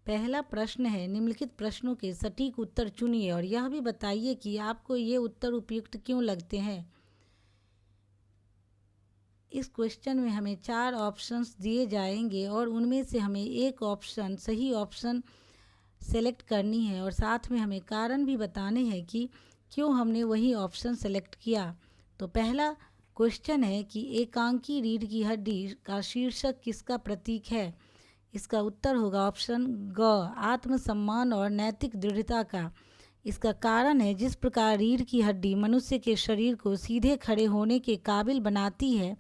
पहला प्रश्न है, निम्नलिखित प्रश्नों के सटीक उत्तर चुनिए और यह भी बताइए कि आपको ये उत्तर उपयुक्त क्यों लगते हैं। इस क्वेश्चन में हमें 4 ऑप्शंस दिए जाएंगे और उनमें से हमें एक ऑप्शन सही ऑप्शन सेलेक्ट करनी है और साथ में हमें कारण भी बताने हैं कि क्यों हमने वही ऑप्शन सेलेक्ट किया। तो पहला क्वेश्चन है कि एकांकी रीढ़ की हड्डी का शीर्षक किसका प्रतीक है। इसका उत्तर होगा ऑप्शन ग, आत्मसम्मान और नैतिक दृढ़ता का। इसका कारण है, जिस प्रकार रीढ़ की हड्डी मनुष्य के शरीर को सीधे खड़े होने के काबिल बनाती है,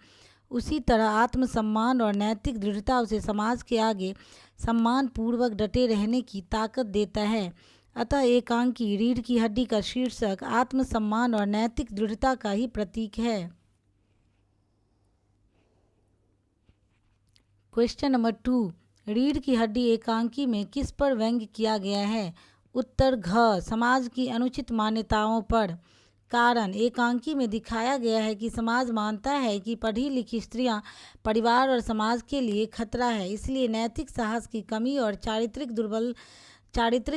उसी तरह आत्मसम्मान और नैतिक दृढ़ता उसे समाज के आगे सम्मानपूर्वक डटे रहने की ताकत देता है। अतः एकांकी रीढ़ की हड्डी का शीर्षक आत्मसम्मान और नैतिक दृढ़ता का ही प्रतीक है। क्वेश्चन नंबर 2, रीढ़ की हड्डी एकांकी में किस पर व्यंग्य किया गया है। उत्तर घ, समाज की अनुचित मान्यताओं पर। कारण, एकांकी में दिखाया गया है कि समाज मानता है कि पढ़ी लिखी स्त्रियां परिवार और समाज के लिए खतरा है, इसलिए नैतिक साहस की कमी और चारित्रिक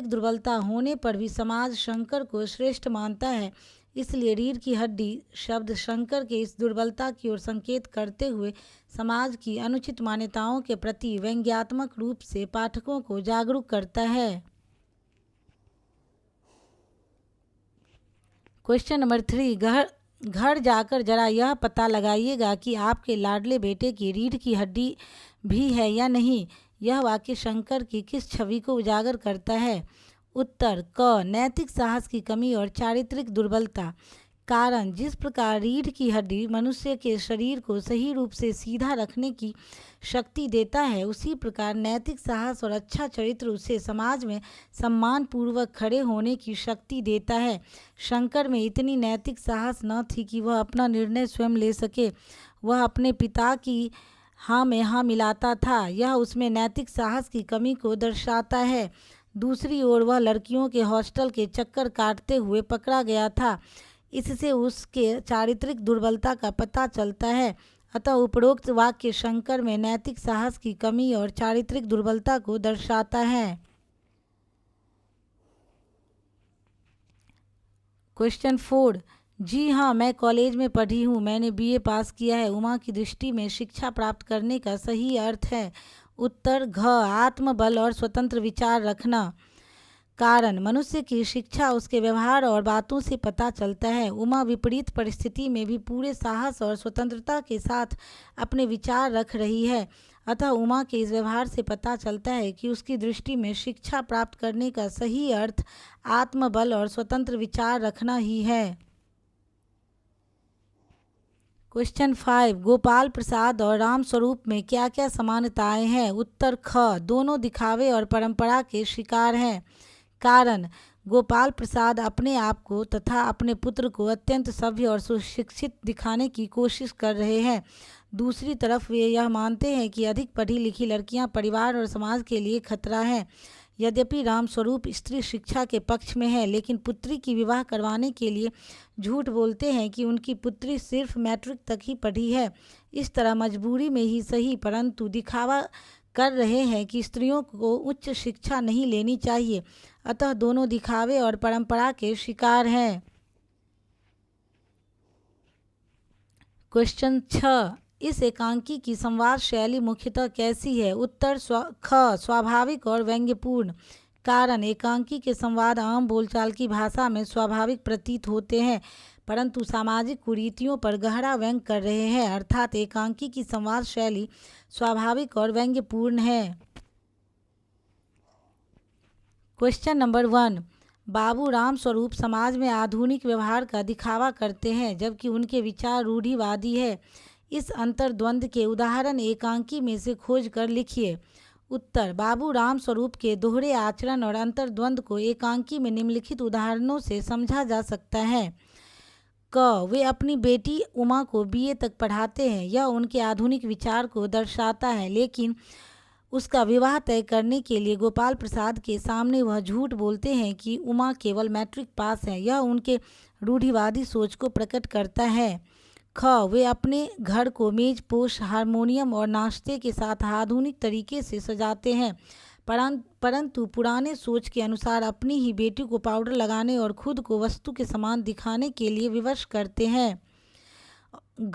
दुर्बलता होने पर भी समाज शंकर को श्रेष्ठ मानता है। इसलिए रीढ़ की हड्डी शब्द शंकर के इस दुर्बलता की ओर संकेत करते हुए समाज की अनुचित मान्यताओं के प्रति व्यंग्यात्मक रूप से पाठकों को जागरूक करता है। क्वेश्चन नंबर 3, घर जाकर जरा यह पता लगाइएगा कि आपके लाडले बेटे की रीढ़ की हड्डी भी है या नहीं। यह वाक्य शंकर की किस छवि को उजागर करता है। उत्तर क, नैतिक साहस की कमी और चारित्रिक दुर्बलता। कारण, जिस प्रकार रीढ़ की हड्डी मनुष्य के शरीर को सही रूप से सीधा रखने की शक्ति देता है, उसी प्रकार नैतिक साहस और अच्छा चरित्र उसे समाज में सम्मानपूर्वक खड़े होने की शक्ति देता है। शंकर में इतनी नैतिक साहस न थी कि वह अपना निर्णय स्वयं ले सके। वह अपने पिता की हाँ में हाँ मिलाता था। यह उसमें नैतिक साहस की कमी को दर्शाता है। दूसरी ओर वह लड़कियों के हॉस्टल के चक्कर काटते हुए पकड़ा गया था। इससे उसके चारित्रिक दुर्बलता का पता चलता है। अतः उपरोक्त वाक्य शंकर में नैतिक साहस की कमी और चारित्रिक दुर्बलता को दर्शाता है। क्वेश्चन 4, जी हाँ, मैं कॉलेज में पढ़ी हूँ, मैंने बीए पास किया है। उमा की दृष्टि में शिक्षा प्राप्त करने का सही अर्थ है। उत्तर घ, आत्मबल और स्वतंत्र विचार रखना। कारण, मनुष्य की शिक्षा उसके व्यवहार और बातों से पता चलता है। उमा विपरीत परिस्थिति में भी पूरे साहस और स्वतंत्रता के साथ अपने विचार रख रही है। अतः उमा के इस व्यवहार से पता चलता है कि उसकी दृष्टि में शिक्षा प्राप्त करने का सही अर्थ आत्मबल और स्वतंत्र विचार रखना ही है। क्वेश्चन 5, गोपाल प्रसाद और राम स्वरूप में क्या क्या समानताएं हैं। उत्तर ख, दोनों दिखावे और परंपरा के शिकार हैं। कारण, गोपाल प्रसाद अपने आप को तथा अपने पुत्र को अत्यंत सभ्य और सुशिक्षित दिखाने की कोशिश कर रहे हैं। दूसरी तरफ वे यह मानते हैं कि अधिक पढ़ी लिखी लड़कियां परिवार और समाज के लिए खतरा हैं। यद्यपि रामस्वरूप स्त्री शिक्षा के पक्ष में है, लेकिन पुत्री की विवाह करवाने के लिए झूठ बोलते हैं कि उनकी पुत्री सिर्फ मैट्रिक तक ही पढ़ी है। इस तरह मजबूरी में ही सही, परंतु दिखावा कर रहे हैं कि स्त्रियों को उच्च शिक्षा नहीं लेनी चाहिए। अतः दोनों दिखावे और परंपरा के शिकार हैं। क्वेश्चन 6, इस एकांकी की संवाद शैली मुख्यतः कैसी है। उत्तर ख, स्वाभाविक और व्यंग्यपूर्ण। कारण, एकांकी के संवाद आम बोलचाल की भाषा में स्वाभाविक प्रतीत होते हैं, परंतु सामाजिक कुरीतियों पर गहरा व्यंग कर रहे हैं। अर्थात एकांकी की संवाद शैली स्वाभाविक और व्यंग्यपूर्ण है। क्वेश्चन नंबर 1, बाबू राम स्वरूप समाज में आधुनिक व्यवहार का दिखावा करते हैं, जबकि उनके विचार रूढ़िवादी है। इस अंतर्द्वंद के उदाहरण एकांकी में से खोज कर लिखिए। उत्तर, बाबू राम स्वरूप के दोहरे आचरण और अंतर्द्वंद को एकांकी में निम्नलिखित उदाहरणों से समझा जा सकता है। क, वे अपनी बेटी उमा को बीए तक पढ़ाते हैं। यह उनके आधुनिक विचार को दर्शाता है, लेकिन उसका विवाह तय करने के लिए गोपाल प्रसाद के सामने वह झूठ बोलते हैं कि उमा केवल मैट्रिक पास है। यह उनके रूढ़िवादी सोच को प्रकट करता है। ख, वे अपने घर को मेज पोश, हारमोनियम और नाश्ते के साथ आधुनिक तरीके से सजाते हैं, परंतु पुराने सोच के अनुसार अपनी ही बेटी को पाउडर लगाने और खुद को वस्तु के समान दिखाने के लिए विवश करते हैं।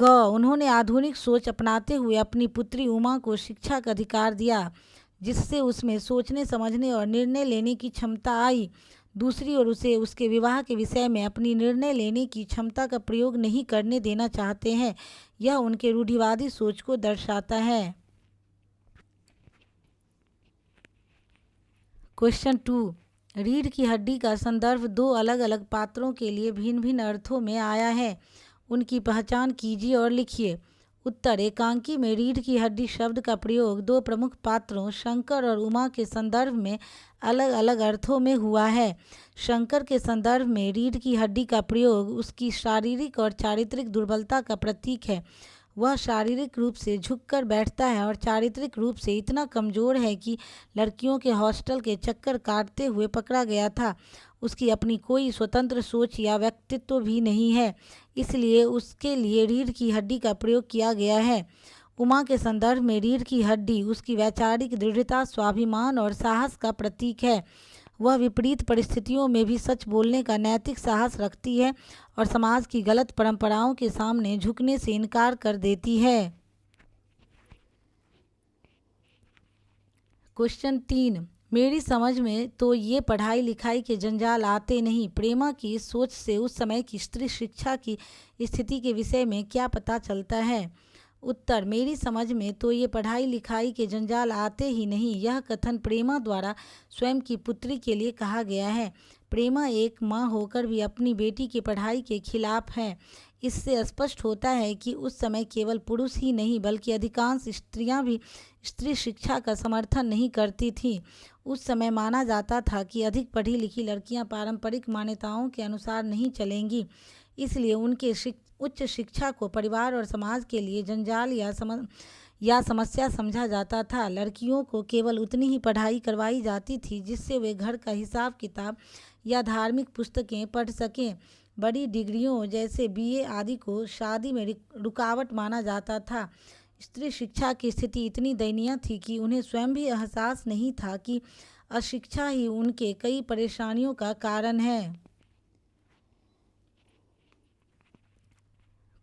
उन्होंने आधुनिक सोच अपनाते हुए अपनी पुत्री उमा को शिक्षा का अधिकार दिया, जिससे उसमें सोचने समझने और निर्णय लेने की क्षमता आई। दूसरी ओर उसे उसके विवाह के विषय में अपनी निर्णय लेने की क्षमता का प्रयोग नहीं करने देना चाहते हैं। यह उनके रूढ़िवादी सोच को दर्शाता है। क्वेश्चन 2, रीढ़ की हड्डी का संदर्भ दो अलग अलग पात्रों के लिए भिन्न भिन्न अर्थों में आया है। उनकी पहचान कीजिए और लिखिए। उत्तर, एकांकी में रीढ़ की हड्डी शब्द का प्रयोग दो प्रमुख पात्रों शंकर और उमा के संदर्भ में अलग अलग अर्थों में हुआ है। शंकर के संदर्भ में रीढ़ की हड्डी का प्रयोग उसकी शारीरिक और चारित्रिक दुर्बलता का प्रतीक है। वह शारीरिक रूप से झुककर बैठता है और चारित्रिक रूप से इतना कमज़ोर है कि लड़कियों के हॉस्टल के चक्कर काटते हुए पकड़ा गया था। उसकी अपनी कोई स्वतंत्र सोच या व्यक्तित्व भी नहीं है, इसलिए उसके लिए रीढ़ की हड्डी का प्रयोग किया गया है। उमा के संदर्भ में रीढ़ की हड्डी उसकी वैचारिक दृढ़ता, स्वाभिमान और साहस का प्रतीक है। वह विपरीत परिस्थितियों में भी सच बोलने का नैतिक साहस रखती है और समाज की गलत परंपराओं के सामने झुकने से इनकार कर देती है। क्वेश्चन 3, मेरी समझ में तो ये पढ़ाई लिखाई के जंजाल आते नहीं। प्रेमा की इस सोच से उस समय की स्त्री शिक्षा की स्थिति के विषय में क्या पता चलता है? उत्तर, मेरी समझ में तो ये पढ़ाई लिखाई के जंजाल आते ही नहीं। यह कथन प्रेमा द्वारा स्वयं की पुत्री के लिए कहा गया है। प्रेमा एक माँ होकर भी अपनी बेटी की पढ़ाई के खिलाफ है। इससे स्पष्ट होता है कि उस समय केवल पुरुष ही नहीं बल्कि अधिकांश स्त्रियां भी स्त्री शिक्षा का समर्थन नहीं करती थीं। उस समय माना जाता था कि अधिक पढ़ी लिखी लड़कियां पारंपरिक मान्यताओं के अनुसार नहीं चलेंगी, इसलिए उनके उच्च शिक्षा को परिवार और समाज के लिए जंजाल या समस्या समझा जाता था। लड़कियों को केवल उतनी ही पढ़ाई करवाई जाती थी जिससे वे घर का हिसाब किताब या धार्मिक पुस्तकें पढ़ सकें। बड़ी डिग्रियों जैसे बीए आदि को शादी में रुकावट माना जाता था। स्त्री शिक्षा की स्थिति इतनी दयनीय थी कि उन्हें स्वयं भी एहसास नहीं था कि अशिक्षा ही उनके कई परेशानियों का कारण है।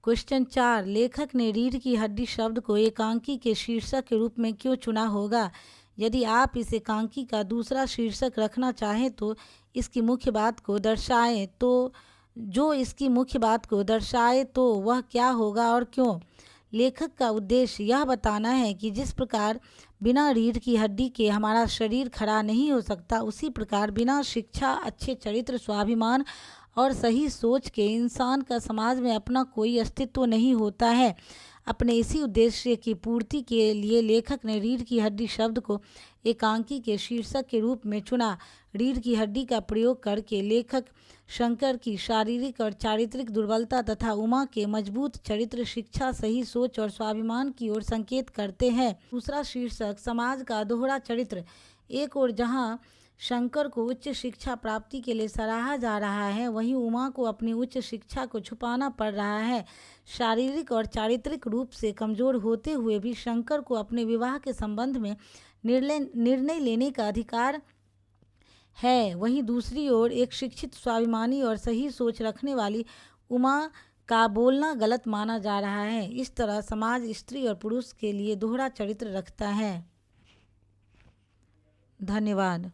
क्वेश्चन 4, लेखक ने रीढ़ की हड्डी शब्द को एकांकी के शीर्षक के रूप में क्यों चुना होगा? यदि आप इस एकांकी का दूसरा शीर्षक रखना चाहें तो इसकी मुख्य बात को दर्शाएं तो वह क्या होगा और क्यों? लेखक का उद्देश्य यह बताना है कि जिस प्रकार बिना रीढ़ की हड्डी के हमारा शरीर खड़ा नहीं हो सकता, उसी प्रकार बिना शिक्षा, अच्छे चरित्र, स्वाभिमान और सही सोच के इंसान का समाज में अपना कोई अस्तित्व नहीं होता है। अपने इसी उद्देश्य की पूर्ति के लिए लेखक ने रीढ़ की हड्डी शब्द को एकांकी के शीर्षक के रूप में चुना। रीढ़ की हड्डी का प्रयोग करके लेखक शंकर की शारीरिक और चारित्रिक दुर्बलता तथा उमा के मजबूत चरित्र, शिक्षा, सही सोच और स्वाभिमान की ओर संकेत करते हैं। दूसरा शीर्षक समाज का दोहरा चरित्र। एक ओर जहाँ शंकर को उच्च शिक्षा प्राप्ति के लिए सराहा जा रहा है, वहीं उमा को अपनी उच्च शिक्षा को छुपाना पड़ रहा है। शारीरिक और चारित्रिक रूप से कमजोर होते हुए भी शंकर को अपने विवाह के संबंध में निर्णय लेने का अधिकार है। वहीं दूसरी ओर एक शिक्षित, स्वाभिमानी और सही सोच रखने वाली उमा का बोलना गलत माना जा रहा है। इस तरह समाज स्त्री और पुरुष के लिए दोहरा चरित्र रखता है। धन्यवाद।